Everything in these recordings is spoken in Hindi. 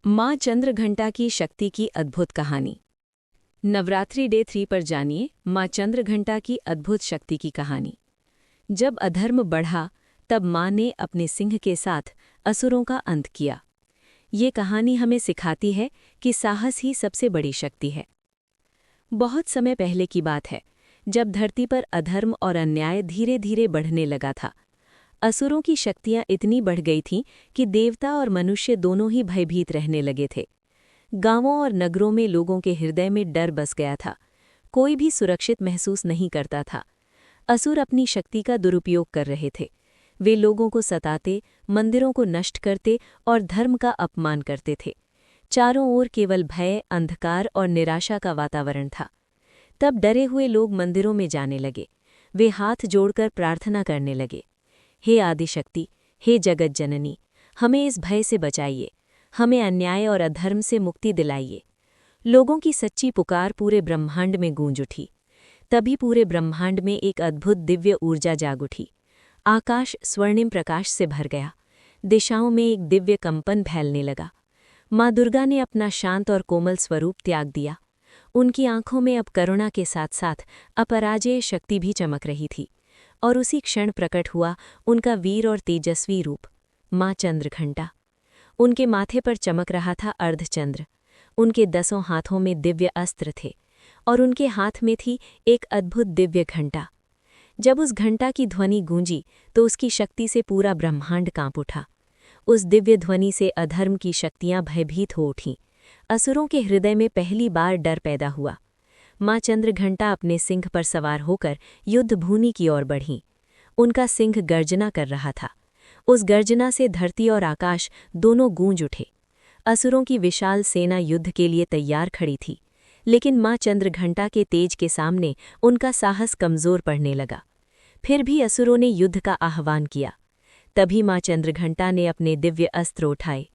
माँ चंद्रघंटा की शक्ति की अद्भुत कहानी। नवरात्रि डे 3 पर जानिए माँ चंद्रघंटा की अद्भुत शक्ति की कहानी। जब अधर्म बढ़ा तब माँ ने अपने सिंह के साथ असुरों का अंत किया। ये कहानी हमें सिखाती है कि साहस ही सबसे बड़ी शक्ति है। बहुत समय पहले की बात है, जब धरती पर अधर्म और अन्याय धीरे धीरे बढ़ने लगा था। असुरों की शक्तियां इतनी बढ़ गई थीं कि देवता और मनुष्य दोनों ही भयभीत रहने लगे थे। गांवों और नगरों में लोगों के हृदय में डर बस गया था। कोई भी सुरक्षित महसूस नहीं करता था। असुर अपनी शक्ति का दुरुपयोग कर रहे थे। वे लोगों को सताते, मंदिरों को नष्ट करते और धर्म का अपमान करते थे। चारों ओर केवल भय, अंधकार और निराशा का वातावरण था। तब डरे हुए लोग मंदिरों में जाने लगे। वे हाथ जोड़कर प्रार्थना करने लगे, हे आदिशक्ति, हे जगत जननी, हमें इस भय से बचाइए, हमें अन्याय और अधर्म से मुक्ति दिलाइए। लोगों की सच्ची पुकार पूरे ब्रह्मांड में गूंज उठी। तभी पूरे ब्रह्मांड में एक अद्भुत दिव्य ऊर्जा जाग उठी। आकाश स्वर्णिम प्रकाश से भर गया। दिशाओं में एक दिव्य कंपन फैलने लगा। माँ दुर्गा ने अपना शांत और कोमल स्वरूप त्याग दिया। उनकी आंखों में अब करुणा के साथ साथ अपराजेय शक्ति भी चमक रही थी। और उसी क्षण प्रकट हुआ उनका वीर और तेजस्वी रूप, माँ चंद्रघंटा। उनके माथे पर चमक रहा था अर्धचंद्र। उनके 10 हाथों में दिव्य अस्त्र थे और उनके हाथ में थी एक अद्भुत दिव्य घंटा। जब उस घंटा की ध्वनि गूंजी तो उसकी शक्ति से पूरा ब्रह्मांड कांप उठा। उस दिव्य ध्वनि से अधर्म की शक्तियां भयभीत हो उठीं। असुरों के हृदय में पहली बार डर पैदा हुआ। माँ चंद्रघंटा अपने सिंह पर सवार होकर युद्ध भूमि की ओर बढ़ीं। उनका सिंह गर्जना कर रहा था। उस गर्जना से धरती और आकाश दोनों गूंज उठे। असुरों की विशाल सेना युद्ध के लिए तैयार खड़ी थी, लेकिन माँ चंद्रघंटा के तेज के सामने उनका साहस कमजोर पड़ने लगा। फिर भी असुरों ने युद्ध का आह्वान किया। तभी माँ चंद्रघंटा ने अपने दिव्य अस्त्र उठाए।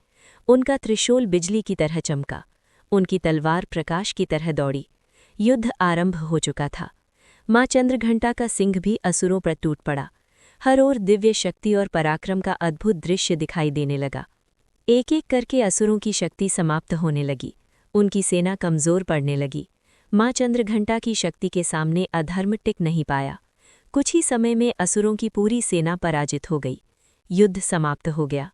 उनका त्रिशूल बिजली की तरह चमका। उनकी तलवार प्रकाश की तरह दौड़ी। युद्ध आरंभ हो चुका था। माँ चंद्रघंटा का सिंह भी असुरों पर टूट पड़ा। हर ओर दिव्य शक्ति और पराक्रम का अद्भुत दृश्य दिखाई देने लगा। एक एक करके असुरों की शक्ति समाप्त होने लगी। उनकी सेना कमजोर पड़ने लगी। माँ चंद्रघंटा की शक्ति के सामने अधर्म टिक नहीं पाया। कुछ ही समय में असुरों की पूरी सेना पराजित हो गई। युद्ध समाप्त हो गया।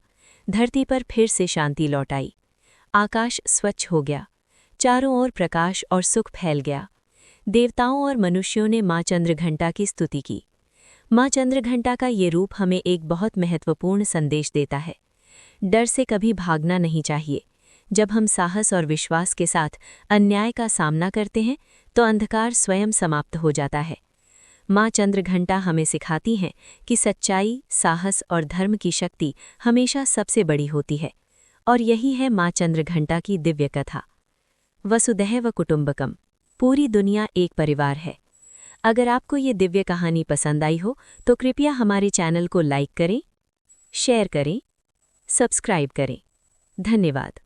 धरती पर फिर से शांति लौट आई। आकाश स्वच्छ हो गया। चारों ओर प्रकाश और सुख फैल गया। देवताओं और मनुष्यों ने माँ चंद्रघंटा की स्तुति की। माँ चंद्रघंटा का ये रूप हमें एक बहुत महत्वपूर्ण संदेश देता है। डर से कभी भागना नहीं चाहिए। जब हम साहस और विश्वास के साथ अन्याय का सामना करते हैं तो अंधकार स्वयं समाप्त हो जाता है। माँ चंद्रघंटा हमें सिखाती हैं कि सच्चाई, साहस और धर्म की शक्ति हमेशा सबसे बड़ी होती है। और यही है माँ चंद्रघंटा की दिव्य कथा। वसुधैव कुटुंबकम, पूरी दुनिया एक परिवार है। अगर आपको ये दिव्य कहानी पसंद आई हो तो कृपया हमारे चैनल को लाइक करें, शेयर करें, सब्सक्राइब करें। धन्यवाद।